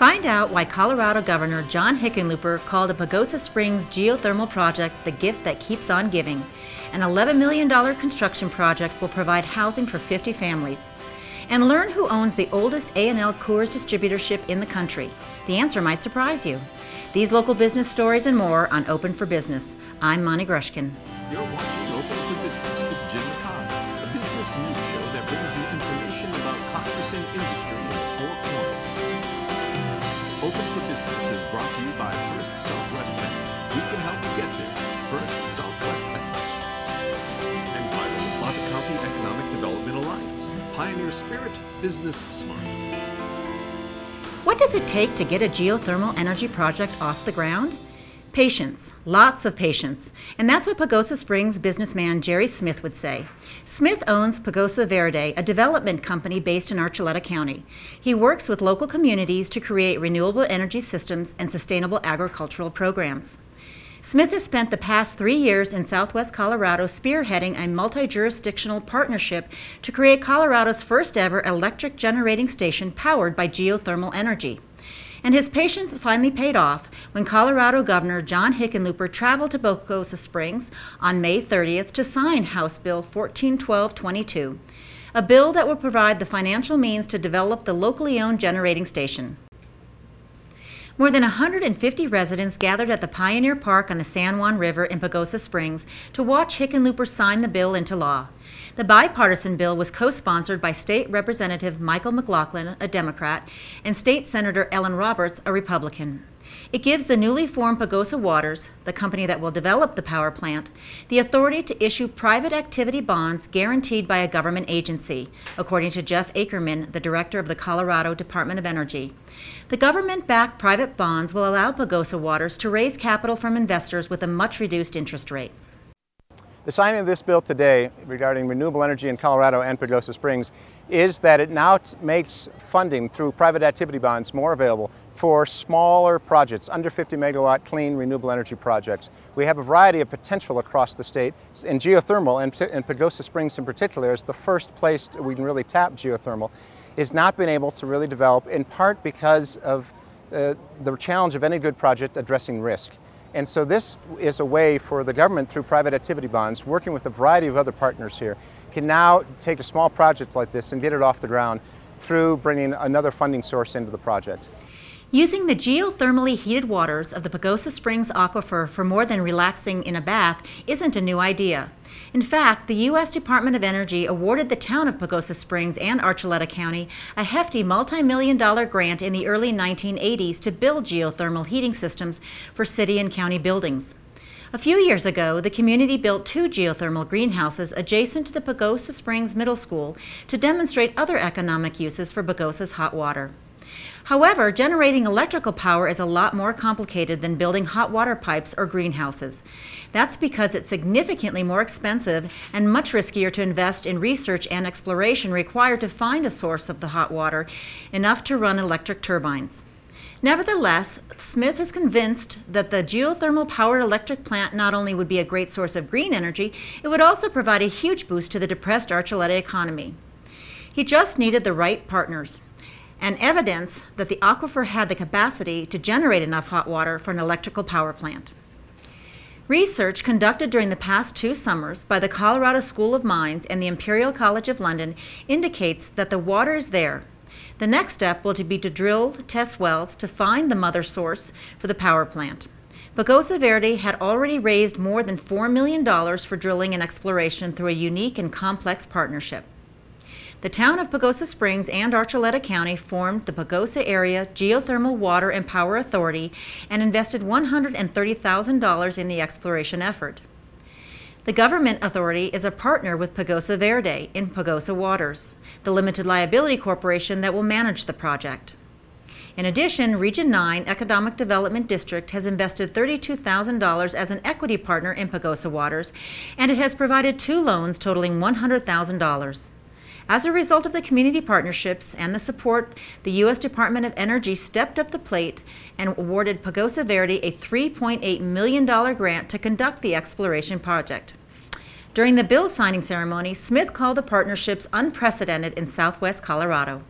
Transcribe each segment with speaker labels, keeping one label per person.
Speaker 1: Find out why Colorado Governor John Hickenlooper called a Pagosa Springs geothermal project the gift that keeps on giving. An $11 million construction project will provide housing for 50 families. And learn who owns the oldest A&L Coors distributorship in the country. The answer might surprise you. These local business stories and more on Open for Business. I'm Monty Grushkin.
Speaker 2: You're watching Open for Business with Jim McCobb, a business news show that brings you information about commerce and industry in the four corners. Open for Business is brought to you by First Southwest Bank. We can help you get there. First Southwest Bank. And by the Plata County Economic Development Alliance. Pioneer Spirit, Business Smart.
Speaker 1: What does it take to get a geothermal energy project off the ground? Patience, lots of patience. And that's what Pagosa Springs businessman Jerry Smith would say. Smith owns Pagosa Verde, a development company based in Archuleta County. He works with local communities to create renewable energy systems and sustainable agricultural programs. Smith has spent the past 3 years in southwest Colorado spearheading a multi-jurisdictional partnership to create Colorado's first ever electric generating station powered by geothermal energy. And his patience finally paid off when Colorado Governor John Hickenlooper traveled to Pagosa Springs on May 30th to sign House Bill 141222, a bill that will provide the financial means to develop the locally owned generating station. More than 150 residents gathered at the Pioneer Park on the San Juan River in Pagosa Springs to watch Hickenlooper sign the bill into law. The bipartisan bill was co-sponsored by State Representative Michael McLaughlin, a Democrat, and State Senator Ellen Roberts, a Republican. It gives the newly formed Pagosa Waters, the company that will develop the power plant, the authority to issue private activity bonds guaranteed by a government agency, according to Jeff Ackerman, the director of the Colorado Department of Energy. The government-backed private bonds will allow Pagosa Waters to raise capital from investors with a much reduced interest rate.
Speaker 3: The signing of this bill today regarding renewable energy in Colorado and Pagosa Springs is that it now makes funding through private activity bonds more available for smaller projects, under 50 megawatt clean renewable energy projects. We have a variety of potential across the state, and geothermal, and Pagosa Springs in particular, is the first place we can really tap geothermal, has not been able to really develop, in part because of the challenge of any good project addressing risk. And so this is a way for the government, through private activity bonds, working with a variety of other partners here, can now take a small project like this and get it off the ground through bringing another funding source into the project.
Speaker 1: Using the geothermally heated waters of the Pagosa Springs aquifer for more than relaxing in a bath isn't a new idea. In fact, the U.S. Department of Energy awarded the town of Pagosa Springs and Archuleta County a hefty multi-million-dollar grant in the early 1980s to build geothermal heating systems for city and county buildings. A few years ago, the community built 2 geothermal greenhouses adjacent to the Pagosa Springs Middle School to demonstrate other economic uses for Pagosa's hot water. However, generating electrical power is a lot more complicated than building hot water pipes or greenhouses. That's because it's significantly more expensive and much riskier to invest in research and exploration required to find a source of the hot water enough to run electric turbines. Nevertheless, Smith is convinced that the geothermal-powered electric plant not only would be a great source of green energy, it would also provide a huge boost to the depressed Archuleta economy. He just needed the right partners and evidence that the aquifer had the capacity to generate enough hot water for an electrical power plant. Research conducted during the past 2 summers by the Colorado School of Mines and the Imperial College of London indicates that the water is there. The next step will be to drill test wells to find the mother source for the power plant. Pagosa Verde had already raised more than $4 million for drilling and exploration through a unique and complex partnership. The town of Pagosa Springs and Archuleta County formed the Pagosa Area Geothermal Water and Power Authority and invested $130,000 in the exploration effort. The government authority is a partner with Pagosa Verde in Pagosa Waters, the limited liability corporation that will manage the project. In addition, Region 9 Economic Development District has invested $32,000 as an equity partner in Pagosa Waters, and it has provided 2 loans totaling $100,000. As a result of the community partnerships and the support, the U.S. Department of Energy stepped up the plate and awarded Pagosa Verde a $3.8 million grant to conduct the exploration project. During the bill signing ceremony, Smith called the partnerships unprecedented in southwest Colorado.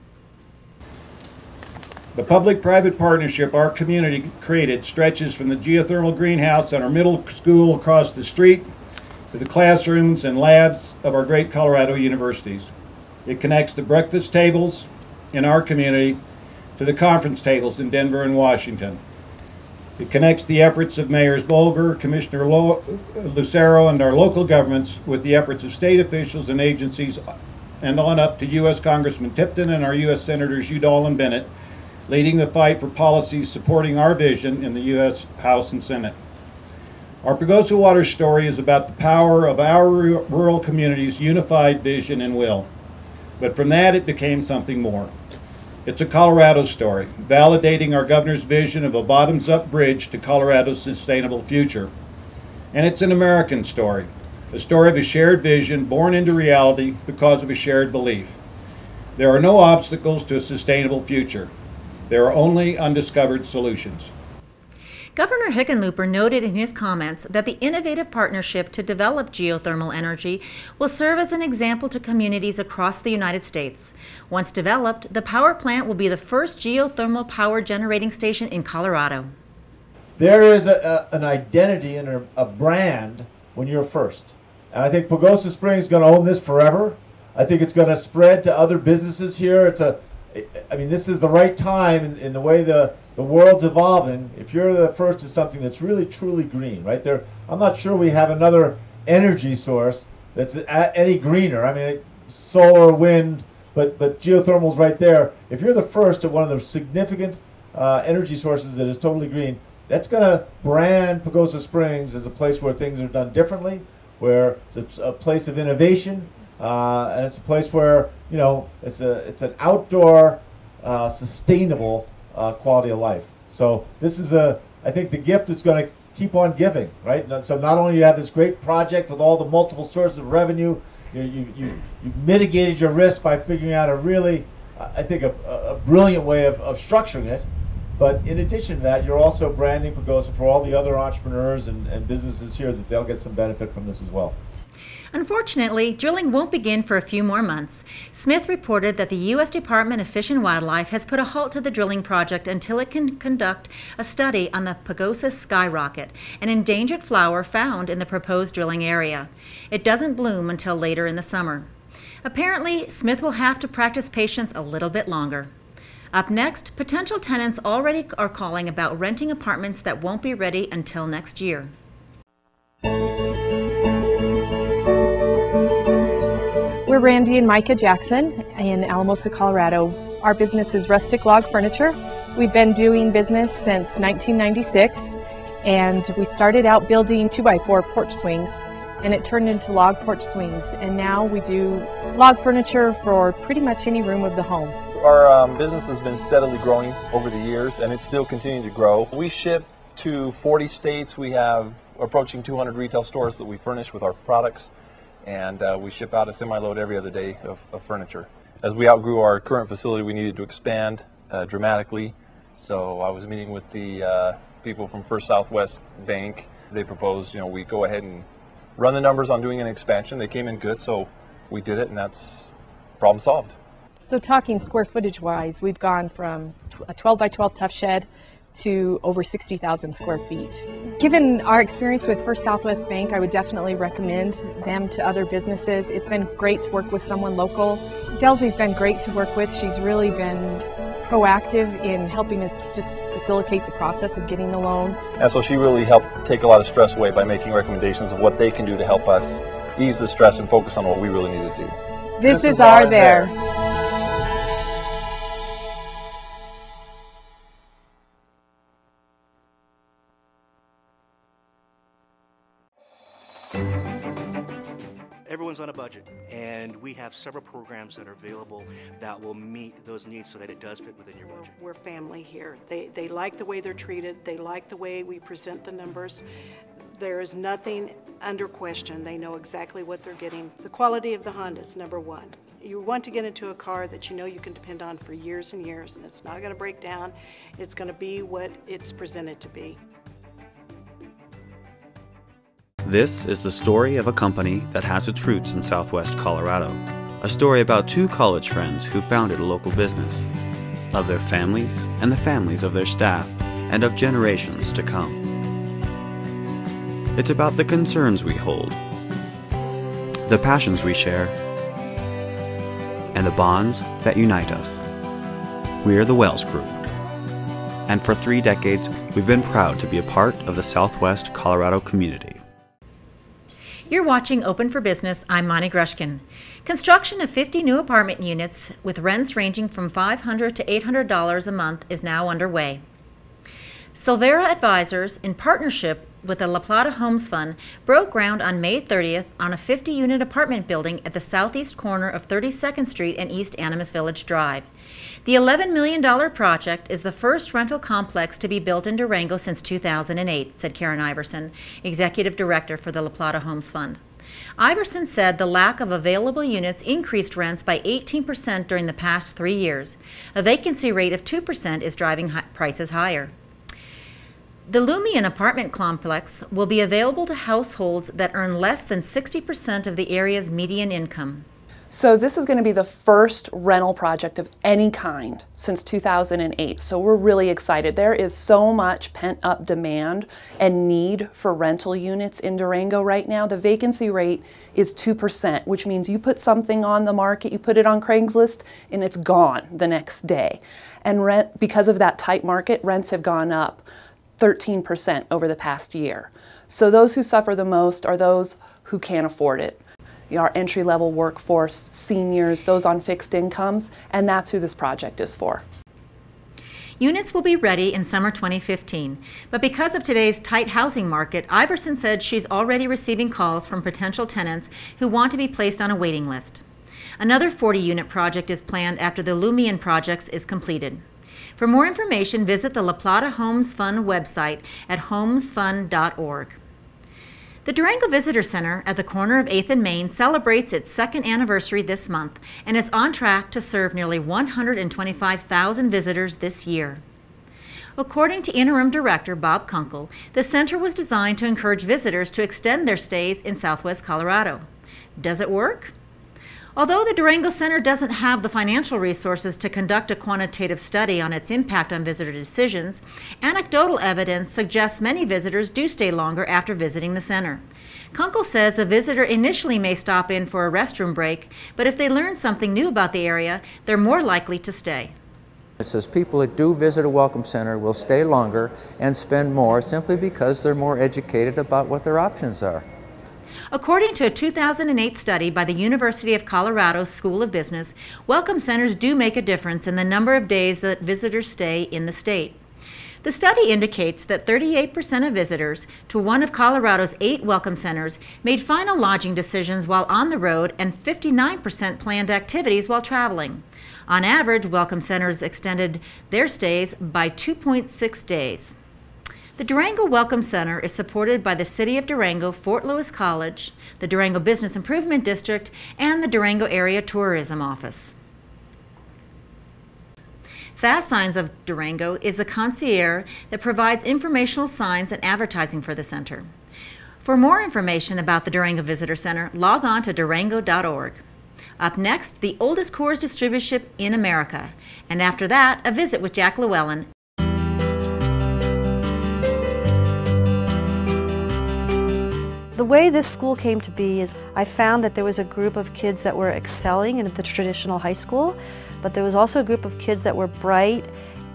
Speaker 4: The public-private partnership our community created stretches from the geothermal greenhouse on our middle school across the street to the classrooms and labs of our great Colorado universities. It connects the breakfast tables in our community to the conference tables in Denver and Washington. It connects the efforts of Mayors Bolger, Commissioner Lucero, and our local governments with the efforts of state officials and agencies, and on up to U.S. Congressman Tipton and our U.S. Senators Udall and Bennett, leading the fight for policies supporting our vision in the U.S. House and Senate. Our Pagosa Water story is about the power of our rural community's unified vision and will. But from that, it became something more. It's a Colorado story, validating our governor's vision of a bottoms-up bridge to Colorado's sustainable future. And it's an American story, a story of a shared vision born into reality because of a shared belief. There are no obstacles to a sustainable future. There are only undiscovered solutions.
Speaker 1: Governor Hickenlooper noted in his comments that the innovative partnership to develop geothermal energy will serve as an example to communities across the United States. Once developed, the power plant will be the first geothermal power generating station in Colorado.
Speaker 5: There is an identity and a brand when you're first. And I think Pagosa Springs is going to own this forever. I think it's going to spread to other businesses here. I mean, this is the right time in the way the world's evolving. If you're the first to something that's really, truly green, right there, I'm not sure we have another energy source that's any greener. I mean, solar, wind, but geothermal's right there. If you're the first at one of the significant energy sources that is totally green, that's going to brand Pagosa Springs as a place where things are done differently, where it's a place of innovation, and it's a place where, you know, it's an outdoor, sustainable quality of life. So this is I think the gift that's going to keep on giving, right? So not only you have this great project with all the multiple sources of revenue, you've mitigated your risk by figuring out a really, I think, a brilliant way of structuring it. But in addition to that, you're also branding Pagosa for all the other entrepreneurs and businesses here, that they'll get some benefit from this as well.
Speaker 1: Unfortunately, drilling won't begin for a few more months. Smith reported that the U.S. Department of Fish and Wildlife has put a halt to the drilling project until it can conduct a study on the Pagosa skyrocket, an endangered flower found in the proposed drilling area. It doesn't bloom until later in the summer. Apparently, Smith will have to practice patience a little bit longer. Up next, potential tenants already are calling about renting apartments that won't be ready until next year.
Speaker 6: We're Randy and Micah Jackson in Alamosa, Colorado. Our business is rustic log furniture. We've been doing business since 1996, and we started out building 2x4 porch swings, and it turned into log porch swings, and now we do log furniture for pretty much any room of the home.
Speaker 7: Our business has been steadily growing over the years, and it's still continuing to grow. We ship to 40 states. We have approaching 200 retail stores that we furnish with our products, and we ship out a semi-load every other day of furniture. As we outgrew our current facility, we needed to expand dramatically. So I was meeting with the people from First Southwest Bank. They proposed, we go ahead and run the numbers on doing an expansion. They came in good, so we did it, and that's problem solved.
Speaker 6: So talking square footage wise, we've gone from a 12 by 12 tough shed to over 60,000 square feet. Given our experience with First Southwest Bank, I would definitely recommend them to other businesses. It's been great to work with someone local. Delzy's been great to work with. She's really been proactive in helping us just facilitate the process of getting the loan.
Speaker 7: And so she really helped take a lot of stress away by making recommendations of what they can do to help us ease the stress and focus on what we really need to do.
Speaker 6: This is our there.
Speaker 8: Everyone's on a budget, and we have several programs that are available that will meet those needs so that it does fit within your budget.
Speaker 9: We're family here. They like the way they're treated. They like the way we present the numbers. There is nothing under question. They know exactly what they're getting. The quality of the Honda is number one. You want to get into a car that you know you can depend on for years and years, and it's not going to break down. It's going to be what it's presented to be.
Speaker 10: This is the story of a company that has its roots in Southwest Colorado. A story about two college friends who founded a local business. of their families and the families of their staff and of generations to come. It's about the concerns we hold, the passions we share, and the bonds that unite us. We're the Wells Group. And for 3 decades, we've been proud to be a part of the Southwest Colorado community.
Speaker 1: You're watching Open for Business. I'm Monty Grushkin. Construction of 50 new apartment units with rents ranging from $500 to $800 a month is now underway. Silvera Advisors, in partnership with the La Plata Homes Fund, broke ground on May 30th on a 50-unit apartment building at the southeast corner of 32nd Street and East Animas Village Drive. The $11 million project is the first rental complex to be built in Durango since 2008, said Karen Iverson, Executive Director for the La Plata Homes Fund. Iverson said the lack of available units increased rents by 18% during the past 3 years. A vacancy rate of 2% is driving prices higher. The Lumion apartment complex will be available to households that earn less than 60% of the area's median income.
Speaker 11: So this is going to be the first rental project of any kind since 2008. So we're really excited. There is so much pent-up demand and need for rental units in Durango right now. The vacancy rate is 2%, which means you put something on the market, you put it on Craigslist, and it's gone the next day. And because of that tight market, rents have gone up 13% over the past year. So those who suffer the most are those who can't afford it. Our entry-level workforce, seniors, those on fixed incomes, and that's who this project is for.
Speaker 1: Units will be ready in summer 2015, but because of today's tight housing market, Iverson said she's already receiving calls from potential tenants who want to be placed on a waiting list. Another 40-unit project is planned after the Lumion projects is completed. For more information, visit the La Plata Homes Fund website at homesfund.org. The Durango Visitor Center at the corner of 8th and Main celebrates its 2nd anniversary this month, and it's on track to serve nearly 125,000 visitors this year. According to Interim Director Bob Kunkel, the center was designed to encourage visitors to extend their stays in Southwest Colorado. Does it work? Although the Durango Center doesn't have the financial resources to conduct a quantitative study on its impact on visitor decisions, anecdotal evidence suggests many visitors do stay longer after visiting the center. Kunkel says a visitor initially may stop in for a restroom break, but if they learn something new about the area, they're more likely to stay.
Speaker 12: It says people that do visit a Welcome Center will stay longer and spend more simply because they're more educated about what their options are.
Speaker 1: According to a 2008 study by the University of Colorado School of Business, Welcome Centers do make a difference in the number of days that visitors stay in the state. The study indicates that 38% of visitors to one of Colorado's 8 Welcome Centers made final lodging decisions while on the road, and 59% planned activities while traveling. On average, Welcome Centers extended their stays by 2.6 days. The Durango Welcome Center is supported by the City of Durango, Fort Lewis College, the Durango Business Improvement District, and the Durango Area Tourism Office. Fast Signs of Durango is the concierge that provides informational signs and advertising for the center. For more information about the Durango Visitor Center, log on to durango.org. Up next, the oldest Coors distributorship in America, and after that, a visit with Jack Llewellyn.
Speaker 13: The way this school came to be is I found that there was a group of kids that were excelling in the traditional high school, but there was also a group of kids that were bright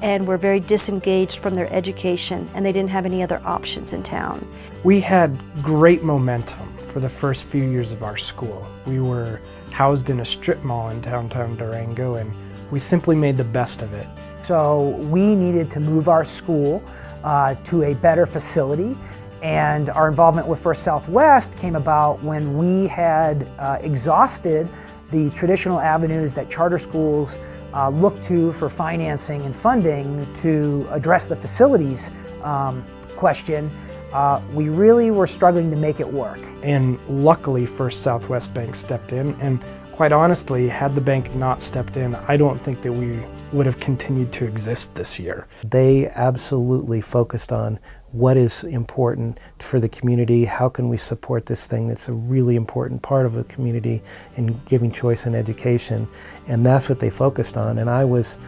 Speaker 13: and were very disengaged from their education, and they didn't have any other options in town.
Speaker 14: We had great momentum for the first few years of our school. We were housed in a strip mall in downtown Durango, and we simply made the best of it.
Speaker 15: So we needed to move our school to a better facility. And our involvement with First Southwest came about when we had exhausted the traditional avenues that charter schools look to for financing and funding to address the facilities question. We really were struggling to make it work.
Speaker 14: And luckily First Southwest Bank stepped in, and quite honestly, had the bank not stepped in, I don't think that we would have continued to exist this year.
Speaker 16: They absolutely focused on what is important for the community, how can we support this thing that's a really important part of the community in giving choice and education, and that's what they focused on. And I was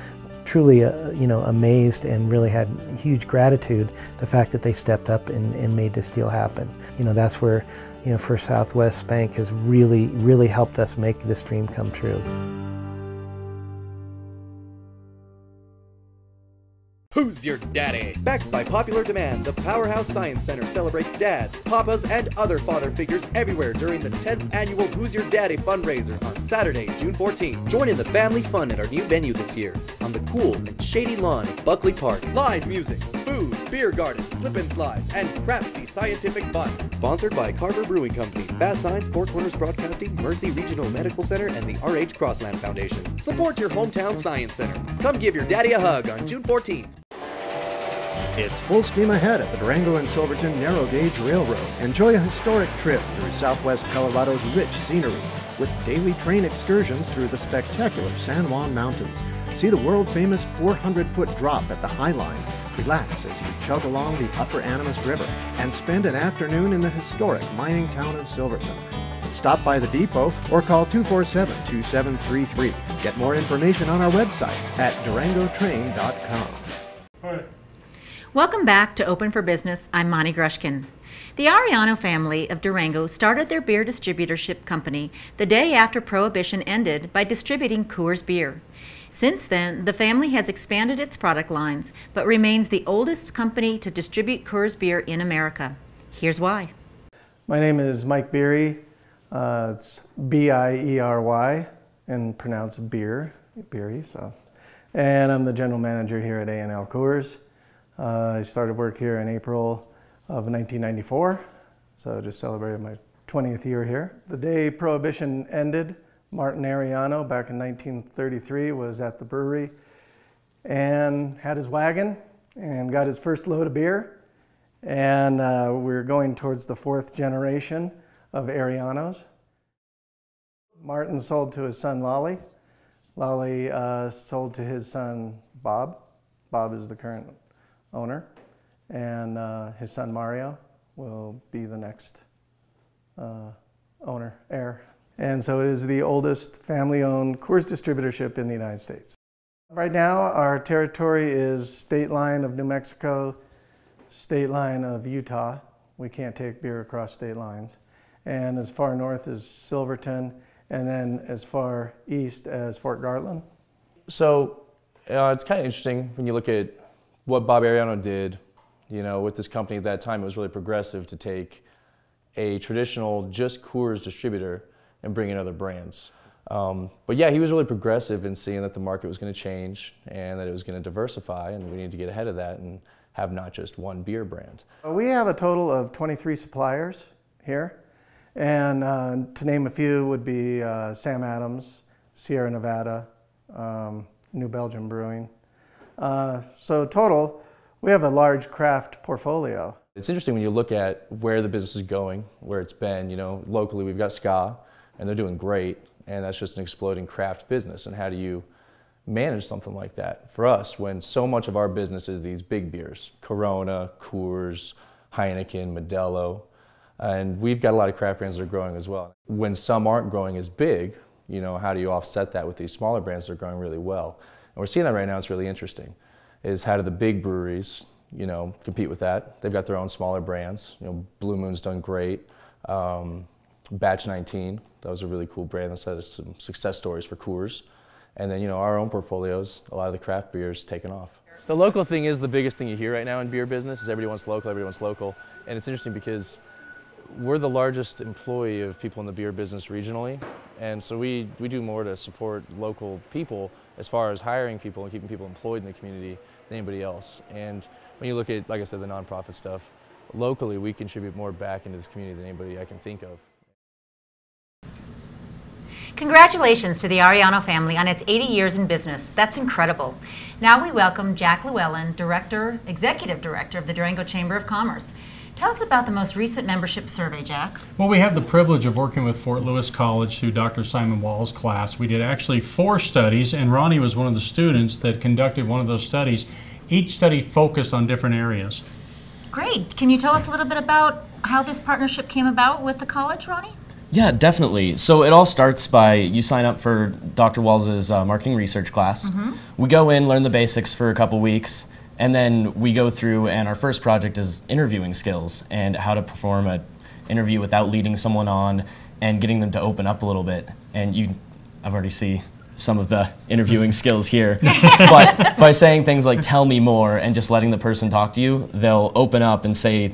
Speaker 16: truly amazed and really had huge gratitude the fact that they stepped up and made this deal happen. That's where First Southwest Bank has really helped us make this dream come true.
Speaker 17: Who's Your Daddy? Backed by popular demand, the Powerhouse Science Center celebrates dads, papas, and other father figures everywhere during the 10th annual Who's Your Daddy fundraiser on Saturday, June 14th. Join in the family fun at our new venue this year on the cool and shady lawn of Buckley Park. Live music, food, beer garden, slip and slides, and crafty scientific fun. Sponsored by Carver Brewing Company, Bass Signs, Four Corners Broadcasting, Mercy Regional Medical Center, and the R.H. Crossland Foundation. Support your hometown science center. Come give your daddy a hug on June 14th.
Speaker 18: It's full steam ahead at the Durango and Silverton Narrow Gauge Railroad. Enjoy a historic trip through southwest Colorado's rich scenery with daily train excursions through the spectacular San Juan Mountains. See the world-famous 400-foot drop at the High Line. Relax as you chug along the Upper Animas River and spend an afternoon in the historic mining town of Silverton. Stop by the depot or call 247-2733. Get more information on our website at durangotrain.com.
Speaker 1: Welcome back to Open for Business. I'm Monty Grushkin. The Arellano family of Durango started their beer distributorship company the day after Prohibition ended by distributing Coors beer. Since then, the family has expanded its product lines, but remains the oldest company to distribute Coors beer in America. Here's why.
Speaker 19: My name is Mike Beery. It's B-I-E-R-Y and pronounced beer, Beery. And I'm the general manager here at A&L Coors. I started work here in April of 1994, so I just celebrated my 20th year here. The day Prohibition ended, Martin Arellano, back in 1933, was at the brewery and had his wagon and got his first load of beer. And we're going towards the fourth generation of Arellanos. Martin sold to his son Lolly. Lolly sold to his son Bob. Bob is the current owner, and his son Mario will be the next heir. And so it is the oldest family-owned Coors distributorship in the United States. Right now, our territory is state line of New Mexico, state line of Utah. We can't take beer across state lines. And as far north as Silverton, and then as far east as Fort Garland.
Speaker 20: So it's kind of interesting when you look at what Bob Arellano did, with this company at that time. It was really progressive to take a traditional just Coors distributor and bring in other brands. But yeah, he was really progressive in seeing that the market was going to change and that it was going to diversify, and we needed to get ahead of that and have not just one beer brand.
Speaker 19: We have a total of 23 suppliers here, and to name a few would be Sam Adams, Sierra Nevada, New Belgium Brewing. So total, we have a large craft portfolio.
Speaker 20: It's interesting when you look at where the business is going, where it's been. Locally we've got Ska, and they're doing great, and that's just an exploding craft business. And how do you manage something like that? For us, when so much of our business is these big beers, Corona, Coors, Heineken, Modelo, and we've got a lot of craft brands that are growing as well. When some aren't growing as big, how do you offset that with these smaller brands that are growing really well? And we're seeing that right now. It's really interesting, is how do the big breweries, compete with that? They've got their own smaller brands. Blue Moon's done great. Batch 19, that was a really cool brand that's had some success stories for Coors. And then, our own portfolios, a lot of the craft beers taken off. The local thing is the biggest thing you hear right now in beer business, is everybody wants local. And it's interesting because we're the largest employee of people in the beer business regionally. And so we do more to support local people as far as hiring people and keeping people employed in the community than anybody else. And when you look at, like I said, the nonprofit stuff, locally we contribute more back into this community than anybody I can think of.
Speaker 1: Congratulations to the Arellano family on its 80 years in business. That's incredible. Now we welcome Jack Llewellyn, Executive Director of the Durango Chamber of Commerce. Tell us about the most recent membership survey, Jack.
Speaker 21: Well, we had the privilege of working with Fort Lewis College through Dr. Simon Wall's class. We did actually 4 studies, and Ronnie was one of the students that conducted one of those studies. Each study focused on different areas.
Speaker 1: Great. Can you tell us a little bit about how this partnership came about with the college, Ronnie?
Speaker 2: Yeah, definitely. So it all starts by you sign up for Dr. Walls's marketing research class. We go in, learn the basics for a couple weeks, and then we go through, and our first project is interviewing skills and how to perform an interview without leading someone on and getting them to open up a little bit. And I've already seen some of the interviewing skills here, but by saying things like "tell me more" and just letting the person talk to you, they'll open up and say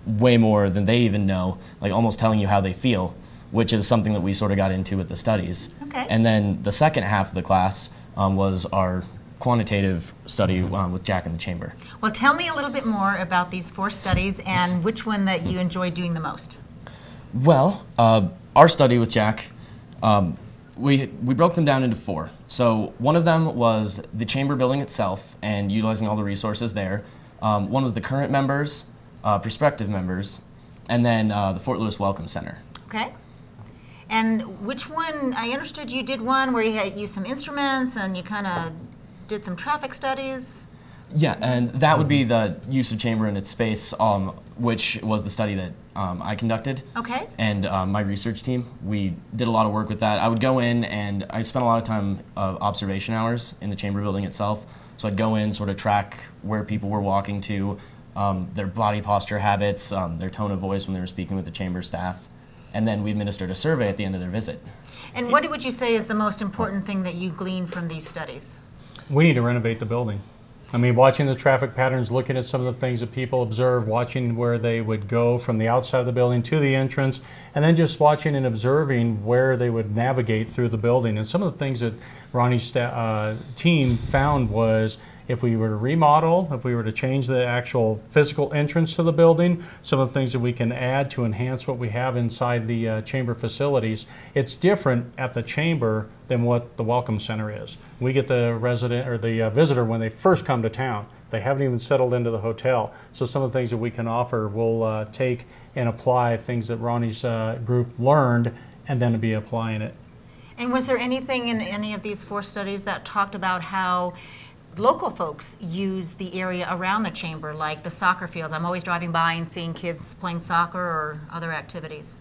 Speaker 2: way more than they even know, like almost telling you how they feel, which is something that we sort of got into with the studies.
Speaker 1: Okay.
Speaker 2: And then the second half of the class was our quantitative study with Jack in the chamber.
Speaker 1: Well, tell me a little bit more about these 4 studies and which one that you enjoy doing the most.
Speaker 2: Well, our study with Jack, we broke them down into 4. So one of them was the chamber building itself and utilizing all the resources there. One was the current members, prospective members, and then the Fort Lewis Welcome Center.
Speaker 1: Okay. And which one, I understood you did one where you had used some instruments and you kind of did some traffic studies.
Speaker 2: Yeah, and that would be the use of chamber in its space, which was the study that I conducted.
Speaker 1: Okay.
Speaker 2: And my research team, we did a lot of work with that. I would go in and I spent a lot of time observation hours in the chamber building itself. So I'd go in, sort of track where people were walking to, their body posture habits, their tone of voice when they were speaking with the chamber staff. And then we administered a survey at the end of their visit.
Speaker 1: And what would you say is the most important thing that you gleaned from these studies?
Speaker 21: We need to renovate the building. I mean, watching the traffic patterns, looking at some of the things that people observe, watching where they would go from the outside of the building to the entrance, and then just watching and observing where they would navigate through the building. And some of the things that Ronnie's team found was if we were to remodel, if we were to change the actual physical entrance to the building, some of the things that we can add to enhance what we have inside the chamber facilities, it's different at the chamber than what the Welcome Center is. We get the resident or the visitor when they first come to town. They haven't even settled into the hotel. So some of the things that we can offer, we'll take and apply things that Ronnie's group learned and then be applying it.
Speaker 1: And was there anything in any of these 4 studies that talked about how local folks use the area around the chamber, like the soccer fields? I'm always driving by and seeing kids playing soccer or other activities.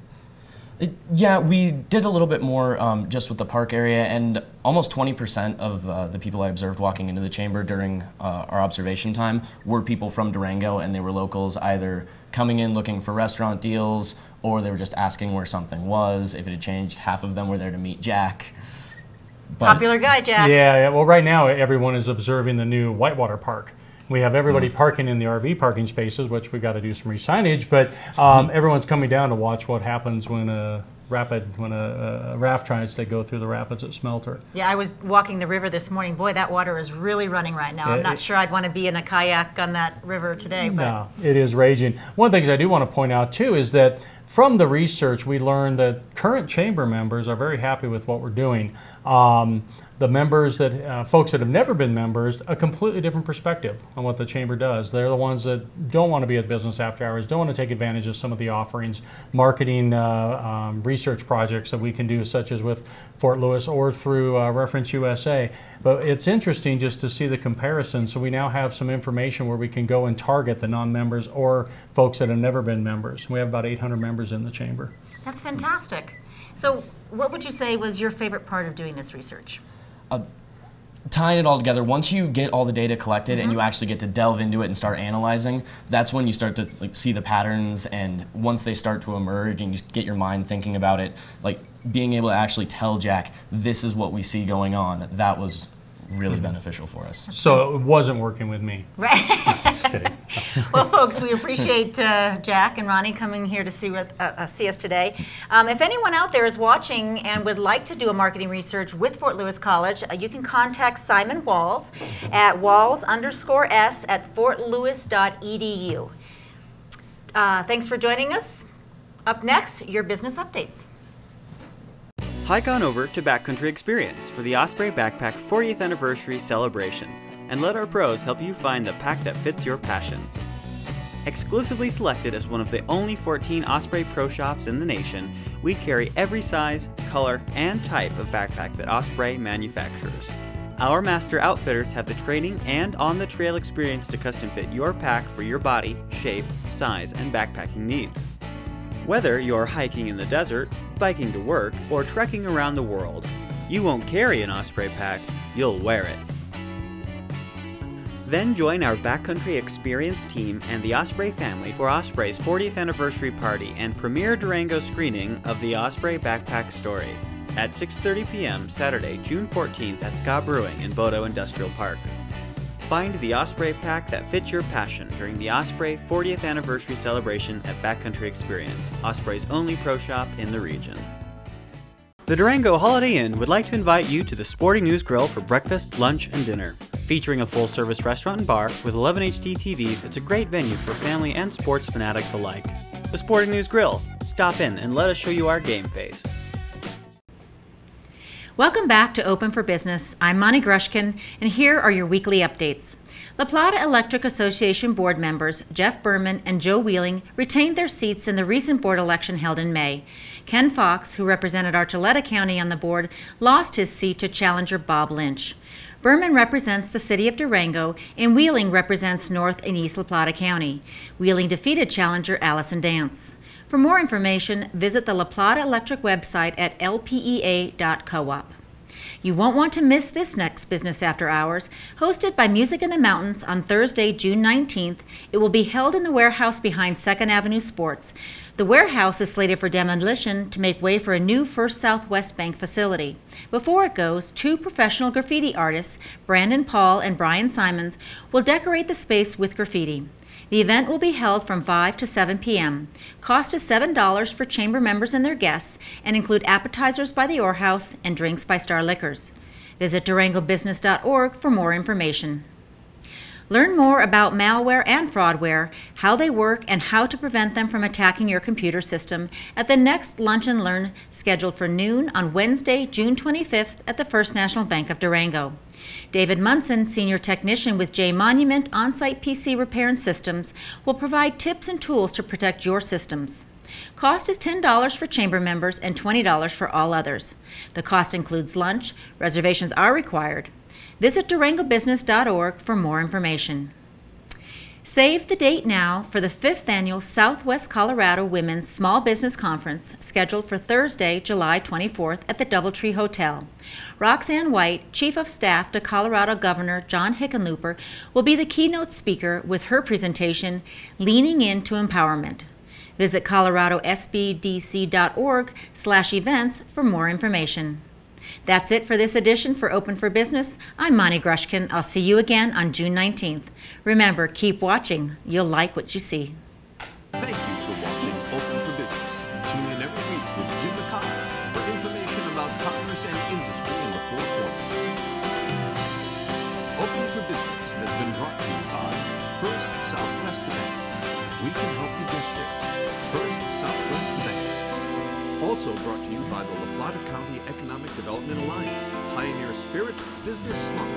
Speaker 2: Yeah, we did a little bit more just with the park area, and almost 20% of the people I observed walking into the chamber during our observation time were people from Durango, and they were locals, either coming in looking for restaurant deals, or they were just asking where something was. If it had changed, half of them were there to meet Jack.
Speaker 1: Popular guy, Jack.
Speaker 21: Yeah, well, right now everyone is observing the new Whitewater Park. We have everybody parking in the RV parking spaces, which we got to do some re-signage, but everyone's coming down to watch what happens when a raft tries to go through the rapids at Smelter.
Speaker 1: Yeah, I was walking the river this morning. Boy, that water is really running right now. I'm not sure I'd want to be in a kayak on that river today. But.
Speaker 21: No, it is raging. One of the things I do want to point out, too, is that from the research, we learned that current chamber members are very happy with what we're doing. The members that, folks that have never been members, a completely different perspective on what the chamber does. They're the ones that don't want to be at business after hours, don't want to take advantage of some of the offerings, marketing research projects that we can do, such as with Fort Lewis or through Reference USA. But it's interesting just to see the comparison. So we now have some information where we can go and target the non-members or folks that have never been members. We have about 800 members in the chamber.
Speaker 1: That's fantastic. So what would you say was your favorite part of doing this research?
Speaker 2: Tying it all together, once you get all the data collected and you actually get to delve into it and start analyzing, that's when you start to see the patterns, and once they start to emerge and you get your mind thinking about it, like being able to actually tell Jack, this is what we see going on, that was really beneficial for us.
Speaker 21: So it wasn't working with me.
Speaker 1: Right. Just kidding. Well, folks, we appreciate Jack and Ronnie coming here to see us today. If anyone out there is watching and would like to do a marketing research with Fort Lewis College, you can contact Simon Walls at walls_s@fortlewis.edu. Thanks for joining us. Up next, your business updates.
Speaker 22: Hike on over to Backcountry Experience for the Osprey Backpack 40th Anniversary Celebration, and let our pros help you find the pack that fits your passion. Exclusively selected as one of the only 14 Osprey Pro shops in the nation, we carry every size, color, and type of backpack that Osprey manufactures. Our master outfitters have the training and on-the-trail experience to custom fit your pack for your body, shape, size, and backpacking needs. Whether you're hiking in the desert, biking to work, or trekking around the world, you won't carry an Osprey pack, you'll wear it. Then join our Backcountry Experience team and the Osprey family for Osprey's 40th anniversary party and premiere Durango screening of the Osprey Backpack Story at 6:30 p.m. Saturday, June 14th at Ska Brewing in Bodo Industrial Park. Find the Osprey pack that fits your passion during the Osprey 40th anniversary celebration at Backcountry Experience, Osprey's only pro shop in the region. The Durango Holiday Inn would like to invite you to the Sporting News Grill for breakfast, lunch, and dinner. Featuring a full-service restaurant and bar with 11 HD TVs, it's a great venue for family and sports fanatics alike. The Sporting News Grill. Stop in and let us show you our game face.
Speaker 1: Welcome back to Open for Business. I'm Monty Grushkin, and here are your weekly updates. La Plata Electric Association board members Jeff Berman and Joe Wheeling retained their seats in the recent board election held in May. Ken Fox, who represented Archuleta County on the board, lost his seat to challenger Bob Lynch. Berman represents the city of Durango, and Wheeling represents North and East La Plata County. Wheeling defeated challenger Allison Dance. For more information, visit the La Plata Electric website at lpea.coop. You won't want to miss this next Business After Hours. Hosted by Music in the Mountains on Thursday, June 19th, it will be held in the warehouse behind 2nd Avenue Sports. The warehouse is slated for demolition to make way for a new First Southwest Bank facility. Before it goes, 2 professional graffiti artists, Brandon Paul and Brian Simons, will decorate the space with graffiti. The event will be held from 5 to 7 p.m. Cost is $7 for chamber members and their guests and include appetizers by the Orr House and drinks by Star Liquors. Visit durangobusiness.org for more information. Learn more about malware and fraudware, how they work, and how to prevent them from attacking your computer system at the next Lunch and Learn scheduled for noon on Wednesday, June 25th at the First National Bank of Durango. David Munson, Senior Technician with J Monument On-Site PC Repair and Systems, will provide tips and tools to protect your systems. Cost is $10 for chamber members and $20 for all others. The cost includes lunch. Reservations are required. Visit durangobusiness.org for more information. Save the date now for the 5th Annual Southwest Colorado Women's Small Business Conference, scheduled for Thursday, July 24th at the Doubletree Hotel. Roxanne White, Chief of Staff to Colorado Governor John Hickenlooper, will be the keynote speaker with her presentation, Leaning Into Empowerment. Visit coloradosbdc.org/events for more information. That's it for this edition for Open for Business. I'm Monty Grushkin. I'll see you again on June 19th. Remember, keep watching. You'll like what you see.
Speaker 3: Thank you for watching Open for Business. Tune in every week with Jim McConnell for information about commerce and industry in the Four Corners. Open for Business has been brought to you by First Southwest Bank. We can help you get there. First Southwest Bank. Also brought to you by the La Plata County Economic Development Alliance. Pioneer Spirit, Business Smart.